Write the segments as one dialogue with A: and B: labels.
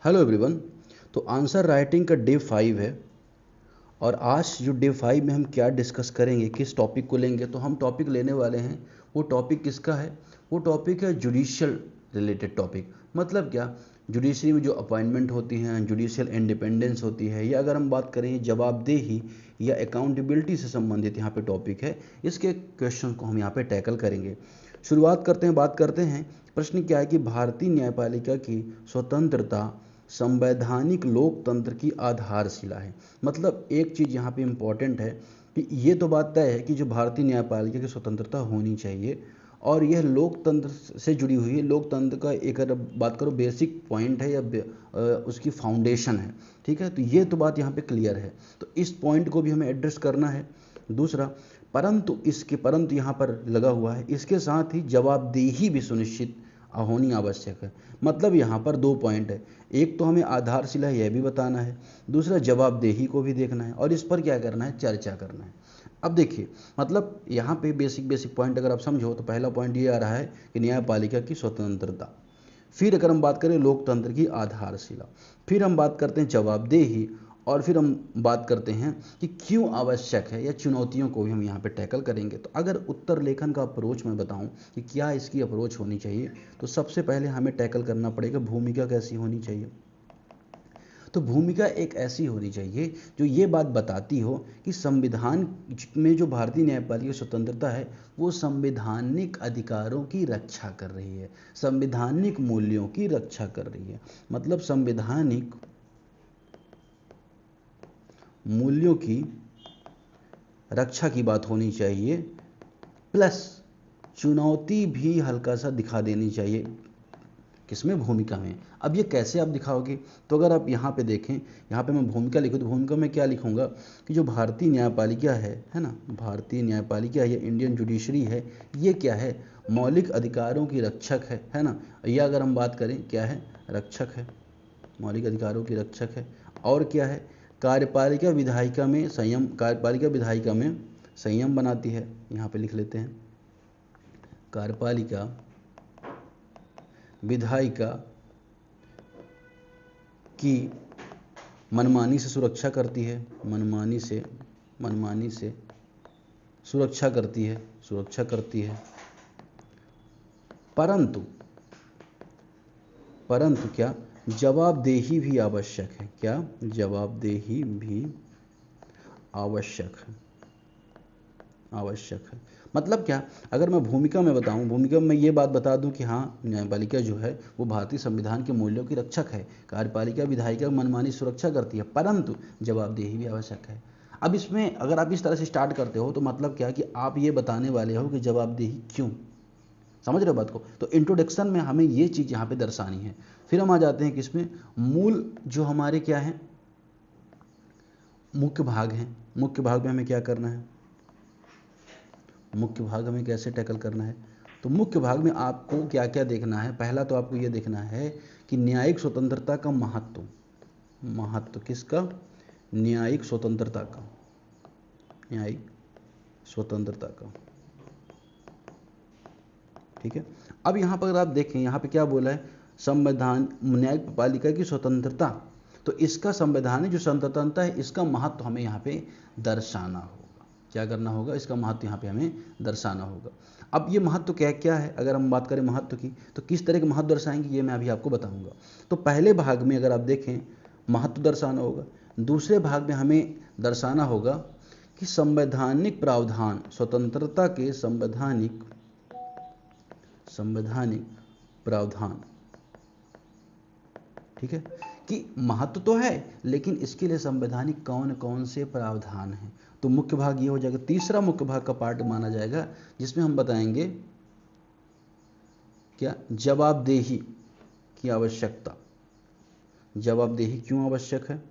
A: Hello everyone. तो answer writing का day 5 है और आज जो डे 5 में हम क्या डिस्कस करेंगे, किस टॉपिक को लेंगे, तो हम टॉपिक लेने वाले हैं। वो टॉपिक किसका है? वो टॉपिक है जुडिशियल रिलेटेड टॉपिक। मतलब क्या, जुडिशरी में जो अपॉइंटमेंट होती हैं, जुडिशियल इंडिपेंडेंस होती है, या अगर हम बात करें जवाबदेही या अकाउंटेबिलिटी से संबंधित यहाँ पे टॉपिक है। इसके क्वेश्चन को हम यहाँ पे टैकल करेंगे। शुरुआत करते हैं, बात करते हैं। प्रश्न क्या है कि भारतीय न्यायपालिका की स्वतंत्रता संवैधानिक लोकतंत्र की आधारशिला है। मतलब एक चीज़ यहाँ पे इम्पॉर्टेंट है कि ये तो बात तय है कि जो भारतीय न्यायपालिका की स्वतंत्रता होनी चाहिए और यह लोकतंत्र से जुड़ी हुई है। लोकतंत्र का एक अगर बात करो बेसिक पॉइंट है या उसकी फाउंडेशन है। ठीक है, तो ये तो बात यहाँ पे क्लियर है, तो इस पॉइंट को भी हमें एड्रेस करना है। दूसरा, परंतु यहाँ पर लगा हुआ है, इसके साथ ही जवाबदेही भी सुनिश्चित होनी आवश्यक है। मतलब यहाँ पर दो पॉइंट है, एक तो हमें आधारशिला यह भी बताना है, दूसरा जवाबदेही को भी देखना है और इस पर क्या करना है, चर्चा करना है। अब देखिए, मतलब यहाँ पे बेसिक पॉइंट अगर आप समझो तो पहला पॉइंट ये आ रहा है कि न्यायपालिका की स्वतंत्रता। फिर अगर हम बात करें लोकतंत्र की आधारशिला, फिर हम बात करते हैं जवाबदेही, और फिर हम बात करते हैं कि क्यों आवश्यक है, या चुनौतियों को भी हम यहाँ पे टैकल करेंगे। तो अगर उत्तर लेखन का अप्रोच मैं बताऊं कि क्या इसकी अप्रोच होनी चाहिए, तो सबसे पहले हमें टैकल करना पड़ेगा भूमिका कैसी होनी चाहिए। तो भूमिका एक ऐसी होनी चाहिए जो ये बात बताती हो कि संविधान में जो भारतीय न्यायपालिका स्वतंत्रता है वो संवैधानिक अधिकारों की रक्षा कर रही है, संवैधानिक मूल्यों की रक्षा कर रही है। मतलब संवैधानिक मूल्यों की रक्षा की बात होनी चाहिए, प्लस चुनौती भी हल्का सा दिखा देनी चाहिए। किसमें? भूमिका में। अब ये कैसे आप दिखाओगे? तो अगर आप यहाँ पे देखें, यहाँ पे मैं भूमिका लिखूँ तो भूमिका में क्या लिखूँगा कि जो भारतीय न्यायपालिका है ना, भारतीय न्यायपालिका या इंडियन जुडिशरी है, ये क्या है? मौलिक अधिकारों की रक्षक है ना। या अगर हम बात करें क्या है, रक्षक है, मौलिक अधिकारों की रक्षक है। और क्या है? कार्यपालिका विधायिका में संयम, कार्यपालिका विधायिका में संयम बनाती है। यहाँ पे लिख लेते हैं, कार्यपालिका विधायिका की मनमानी से सुरक्षा करती है, मनमानी से सुरक्षा करती है। परंतु क्या, जवाबदेही भी आवश्यक है। क्या? जवाबदेही भी आवश्यक है। मतलब क्या, अगर मैं भूमिका में बताऊं, भूमिका में ये बात बता दूं कि हाँ, न्यायपालिका जो है वो भारतीय संविधान के मूल्यों की रक्षक है, कार्यपालिका विधायिका मनमानी सुरक्षा करती है, परंतु जवाबदेही भी आवश्यक है। अब इसमें अगर आप इस तरह से स्टार्ट करते हो तो मतलब क्या कि आप ये बताने वाले हो कि जवाबदेही क्यों। समझ रहे हो बात को? तो इंट्रोडक्शन में हमें ये चीज़ यहाँ पे दर्शानी है। फिर हम आ जाते हैं किसमें, मूल जो हमारे क्या है, मुख्य भाग हैं। मुख्य भाग में हमें क्या करना है, मुख्य भाग हमें कैसे टैकल करना है। तो मुख्य भाग में आपको क्या क्या देखना है? पहला तो आपको ये देखना है कि न्यायिक स्वतंत्रता का महत्व किसका? न्यायिक स्वतंत्रता का। ठीक है, अब यहाँ पर अगर आप देखें, यहाँ पे क्या बोला है, संविधान न्यायपालिका की स्वतंत्रता, तो इसका संवैधानिक जो स्वतंत्रता है इसका महत्व हमें यहाँ पे दर्शाना होगा। क्या करना होगा? इसका महत्व यहाँ पे हमें दर्शाना होगा। अब ये महत्व क्या क्या है, अगर हम बात करें महत्व की, तो किस तरह के महत्व दर्शाएंगे ये मैं अभी आपको बताऊंगा। तो पहले भाग में अगर आप देखें महत्व दर्शाना होगा, दूसरे भाग में हमें दर्शाना होगा कि संवैधानिक प्रावधान, स्वतंत्रता के संवैधानिक प्रावधान। ठीक है, कि महत्व तो है लेकिन इसके लिए संवैधानिक कौन कौन से प्रावधान हैं। तो मुख्य भाग ये हो जाएगा। तीसरा मुख्य भाग का पार्ट माना जाएगा जिसमें हम बताएंगे क्या, जवाबदेही की आवश्यकता। जवाबदेही क्यों आवश्यक है,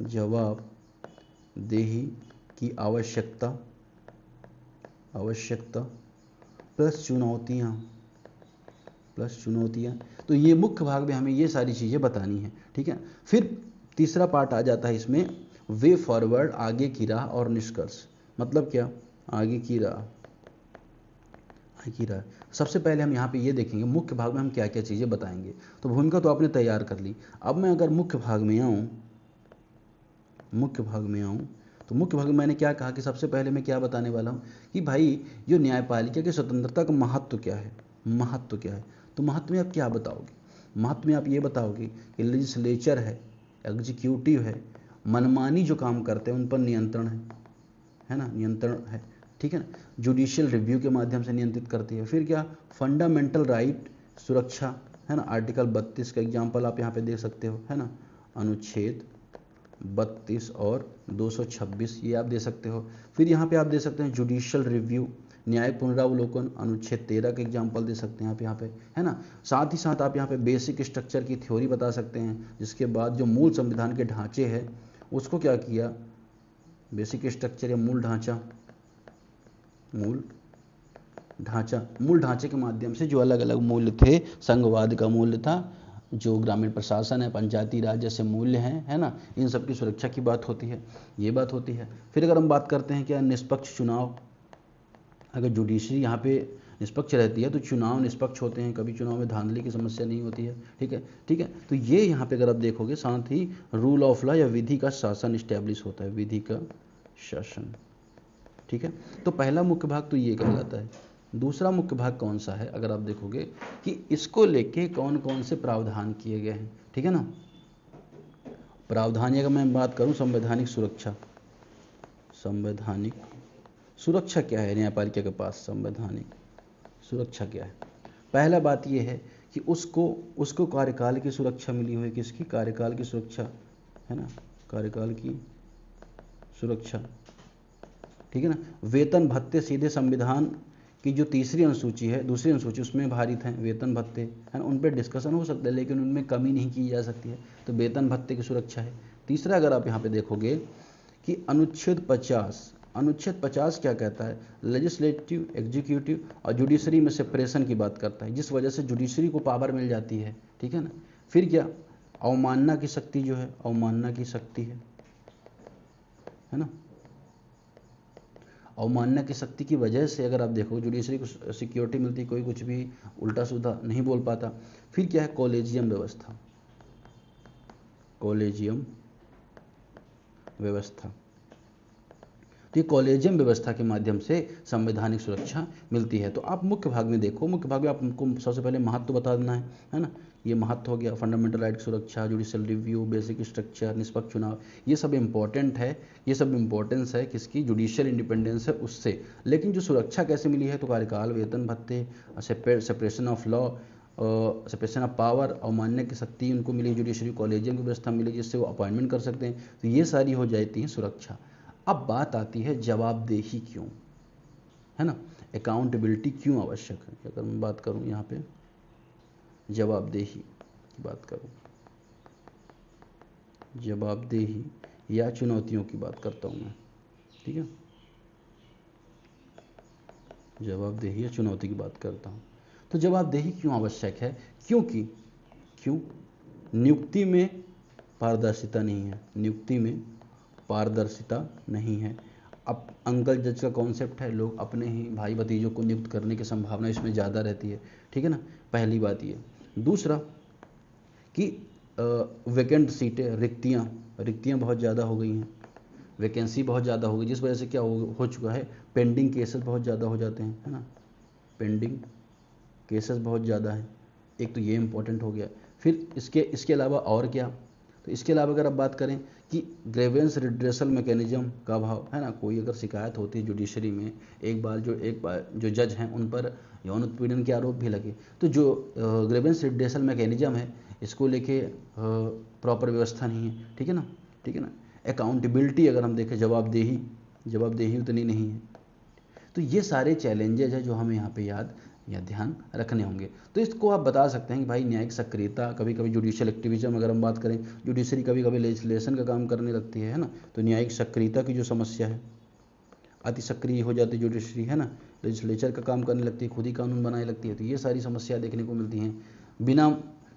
A: जवाबदेही की आवश्यकता प्लस चुनौतियाँ। तो ये मुख्य भाग में हमें ये सारी चीज़ें बतानी है। ठीक है, फिर तीसरा पार्ट आ जाता है इसमें, वे फॉरवर्ड, आगे की राह और निष्कर्ष। मतलब क्या, आगे की राह की रहा है। सबसे पहले हम यहाँ पे ये देखेंगे मुख्य भाग में हम क्या क्या चीज़ें बताएंगे। तो भूमिका तो आपने तैयार कर ली। अब मैं अगर मुख्य भाग में आऊँ, तो मुख्य भाग में मैंने क्या कहा कि सबसे पहले मैं क्या बताने वाला हूँ कि भाई जो न्यायपालिका की स्वतंत्रता का महत्व क्या है, महत्व क्या है। तो महत्व में आप क्या बताओगे, महत्व में आप ये बताओगे कि लेजिस्लेचर है, एग्जीक्यूटिव है, मनमानी जो काम करते हैं उन पर नियंत्रण है ना, नियंत्रण है, ठीक है ना, जुडिशियल रिव्यू के माध्यम से नियंत्रित करती है। फिर क्या, फंडामेंटल राइट सुरक्षा है ना, आर्टिकल 32 का एग्जाम्पल आप यहाँ पे देख सकते हो है ना, अनुच्छेद 32 और 226 ये आप दे सकते हो। फिर यहाँ पे आप दे सकते हैं जुडिशियल रिव्यू, न्याय पुनरावलोकन, अनुच्छेद 13 के एग्जाम्पल दे सकते हैं आप यहाँ पे है ना। साथ ही साथ आप यहाँ पे बेसिक स्ट्रक्चर की थ्योरी बता सकते हैं, जिसके बाद जो मूल संविधान के ढांचे हैं उसको क्या किया, बेसिक स्ट्रक्चर या मूल ढांचे के माध्यम से जो अलग अलग मूल्य थे, संघवाद का मूल्य था, जो ग्रामीण प्रशासन है, पंचायती राज जैसे मूल्य हैं है ना, इन सब की सुरक्षा की बात होती है, ये बात होती है। फिर अगर हम बात करते हैं क्या, निष्पक्ष चुनाव, अगर जुडिशरी यहाँ पे निष्पक्ष रहती है तो चुनाव निष्पक्ष होते हैं, कभी चुनाव में धांधली की समस्या नहीं होती है, ठीक है, ठीक है। तो ये यहाँ पे अगर आप देखोगे, साथ ही रूल ऑफ लॉ या विधि का शासन इस्टेब्लिश होता है, विधि का शासन, ठीक है। तो पहला मुख्य भाग तो ये कहलाता है। दूसरा मुख्य भाग कौन सा है, अगर आप देखोगे कि इसको लेके कौन कौन से प्रावधान किए गए हैं, ठीक है ना। प्रावधान अगर मैं बात करूं, संवैधानिक सुरक्षा, संवैधानिक सुरक्षा क्या है न्यायपालिका के पास, संवैधानिक सुरक्षा क्या है। पहला बात यह है कि उसको कार्यकाल की सुरक्षा मिली हुई है, किसकी, कार्यकाल की सुरक्षा है ना, कार्यकाल की सुरक्षा, ठीक है ना। वेतन भत्ते सीधे संविधान की जो तीसरी अनुसूची है, दूसरी अनुसूची उसमें भारित हैं वेतन भत्ते है ना, उन पर डिस्कशन हो सकता है लेकिन उनमें कमी नहीं की जा सकती है, तो वेतन भत्ते की सुरक्षा है। तीसरा अगर आप यहाँ पे देखोगे कि अनुच्छेद 50 क्या कहता है, लेजिस्लेटिव, एग्जीक्यूटिव और जुडिशरी में सेपरेशन की बात करता है, जिस वजह से जुडिशरी को पावर मिल जाती है, ठीक है ना। फिर क्या, अवमानना की शक्ति जो है, अवमानना की शक्ति है ना, अवमानना की शक्ति की वजह से अगर आप देखो जुडिशरी को सिक्योरिटी मिलती, कोई कुछ भी उल्टा सीधा नहीं बोल पाता। फिर क्या है, कॉलेजियम व्यवस्था, कॉलेजियम व्यवस्था, तो ये कॉलेजियम व्यवस्था के माध्यम से संवैधानिक सुरक्षा मिलती है। तो आप मुख्य भाग में देखो, मुख्य भाग में आपको सबसे पहले महत्व बता देना है ना, ये महत्व हो गया, फंडामेंटल राइट की सुरक्षा, जुडिशियल रिव्यू, बेसिक स्ट्रक्चर, निष्पक्ष चुनाव, ये सब इंपॉर्टेंट है, ये सब इंपॉर्टेंस है किसकी, जुडिशियल इंडिपेंडेंस है उससे। लेकिन जो सुरक्षा कैसे मिली है, तो कार्यकाल, वेतन भत्ते, separation of law, separation of power, अवमानना की शक्ति उनको मिली, जुडिशरी कॉलेजियम की व्यवस्था मिली जिससे वो अपॉइंटमेंट कर सकते हैं, तो ये सारी हो जाती है सुरक्षा। अब बात आती है जवाबदेही क्यों, है ना, अकाउंटेबिलिटी क्यों आवश्यक है। अगर मैं बात करूं यहाँ पे जवाबदेही की बात करूं, जवाबदेही या चुनौतियों की बात करता हूं मैं, ठीक है, जवाबदेही या चुनौती की बात करता हूं। तो जवाबदेही क्यों आवश्यक है, क्यों नियुक्ति में पारदर्शिता नहीं है, नियुक्ति में पारदर्शिता नहीं है। अब अंकल जज का कॉन्सेप्ट है, लोग अपने ही भाई भतीजों को नियुक्त करने की संभावना इसमें ज़्यादा रहती है, ठीक है ना, पहली बात ये। दूसरा कि वैकेंट सीटें, रिक्तियाँ बहुत ज़्यादा हो गई हैं, वैकेंसी बहुत ज़्यादा हो गई, जिस वजह से क्या हो चुका है, पेंडिंग केसेस बहुत ज़्यादा हो जाते हैं, है ना, पेंडिंग केसेस बहुत ज़्यादा हैं, एक तो ये इम्पोर्टेंट हो गया। फिर इसके अलावा और क्या, तो इसके अलावा अगर आप बात करें कि ग्रेवेंस रिड्रेसल मैकेनिज्म का अभाव, है ना, कोई अगर शिकायत होती है जुडिशरी में, एक बार जो जज हैं उन पर यौन उत्पीड़न के आरोप भी लगे, तो जो ग्रेवेंस रिड्रेसल मैकेनिज्म है इसको लेके प्रॉपर व्यवस्था नहीं है, ठीक है ना। अकाउंटेबिलिटी अगर हम देखें, जवाबदेही उतनी नहीं है। तो ये सारे चैलेंजेज हैं जो हमें यहाँ पे याद या ध्यान रखने होंगे। तो इसको आप बता सकते हैं कि भाई न्यायिक सक्रियता, कभी कभी जुडिशियल एक्टिविज्म, अगर हम बात करें जुडिशरी कभी कभी लेजिस्लेशन का काम करने लगती है ना, तो न्यायिक सक्रियता की जो समस्या है, अति सक्रिय हो जाती है जुडिशरी, है ना, लेजिस्लेचर का काम करने लगती है, खुद ही कानून बनाने लगती है, तो ये सारी समस्या देखने को मिलती हैं। बिना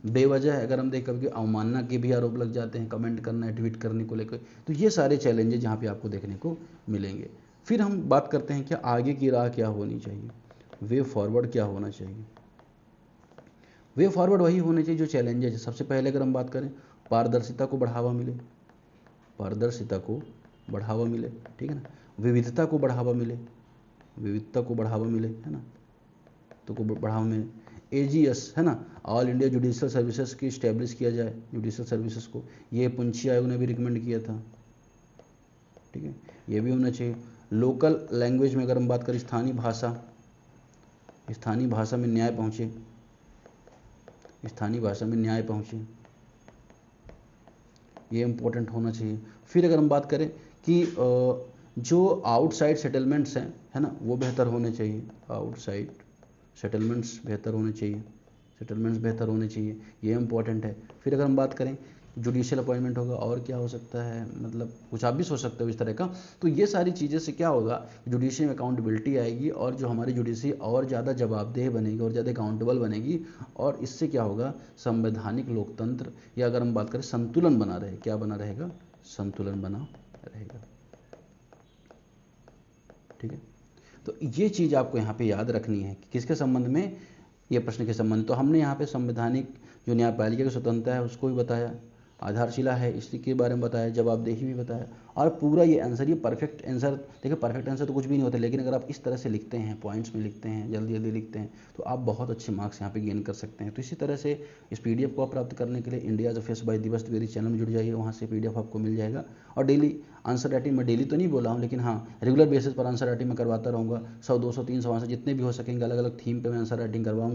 A: बेवजह अगर हम देख कभी अवमानना के भी आरोप लग जाते हैं, कमेंट करना, ट्वीट करने को लेकर, तो ये सारे चैलेंजेस यहाँ पे आपको देखने को मिलेंगे। फिर हम बात करते हैं कि आगे की राह क्या होनी चाहिए। वे फॉरवर्ड क्या होना चाहिए? वे फॉरवर्ड वही होने चाहिए जो चैलेंजेस है। सबसे पहले अगर हम बात करें, पारदर्शिता को बढ़ावा मिले, पारदर्शिता को बढ़ावा मिले, ठीक है ना, विविधता को बढ़ावा मिले, विविधता को बढ़ावा मिले, है ना, तो को बढ़ावा मिले, एजीएस है ना, ऑल इंडिया जुडिशियल सर्विसेज की इस्टेब्लिश किया जाए, जुडिशियल सर्विसेज को, ये पुंछी आयोग ने भी रिकमेंड किया था, ठीक है, ये भी होना चाहिए। लोकल लैंग्वेज में अगर हम बात करें, स्थानीय भाषा, स्थानीय भाषा में न्याय पहुँचे, स्थानीय भाषा में न्याय पहुँचे, ये इम्पोर्टेंट होना चाहिए। फिर अगर हम बात करें कि जो आउटसाइड सेटलमेंट्स हैं, है ना, वो बेहतर होने चाहिए, आउटसाइड सेटलमेंट्स बेहतर होने चाहिए, सेटलमेंट्स बेहतर होने चाहिए, ये इम्पोर्टेंट है। फिर अगर हम बात करें जुडिशियल अपॉइंटमेंट होगा, और क्या हो सकता है, मतलब कुछ आप भी सोच सकते हो इस तरह का। तो ये सारी चीज़ें से क्या होगा, जुडिशरी में अकाउंटेबिलिटी आएगी, और जो हमारी जुडिशरी और ज़्यादा जवाबदेह बनेगी और ज़्यादा अकाउंटेबल बनेगी, और इससे क्या होगा, संवैधानिक लोकतंत्र, या अगर हम बात करें संतुलन बना रहे, क्या बना रहेगा, संतुलन बना रहेगा, ठीक है। तो ये चीज़ आपको यहाँ पे याद रखनी है कि किसके संबंध में, ये प्रश्न के संबंध। तो हमने यहाँ पे संवैधानिक जो न्यायपालिका की स्वतंत्रता है उसको भी बताया, आधारशिला है इसी के बारे में बताया, जवाबदेही भी बताया, और पूरा ये आंसर, ये परफेक्ट आंसर, देखिए परफेक्ट आंसर तो कुछ भी नहीं होता, लेकिन अगर आप इस तरह से लिखते हैं, पॉइंट्स में लिखते हैं, जल्दी जल्दी लिखते हैं, तो आप बहुत अच्छे मार्क्स यहाँ पे गेन कर सकते हैं। तो इसी तरह से इस पीडीएफ को आप प्राप्त करने के लिए इंडिया द फेस बाय दिवस द्विवेदी चैनल में जुड़ जाइए, वहाँ से पीडीएफ आपको मिल जाएगा। और डेली आंसर राइटिंग, मैं डेली तो नहीं बोला हूँ, लेकिन हाँ रेगुलर बेसिस पर आंसर राइटिंग मैं करवाता रहूँगा, 100 200 300 वहाँ से जितने भी हो सकेंगे, अलग अलग थीम पर मैं आंसर राइटिंग करवाऊँगा।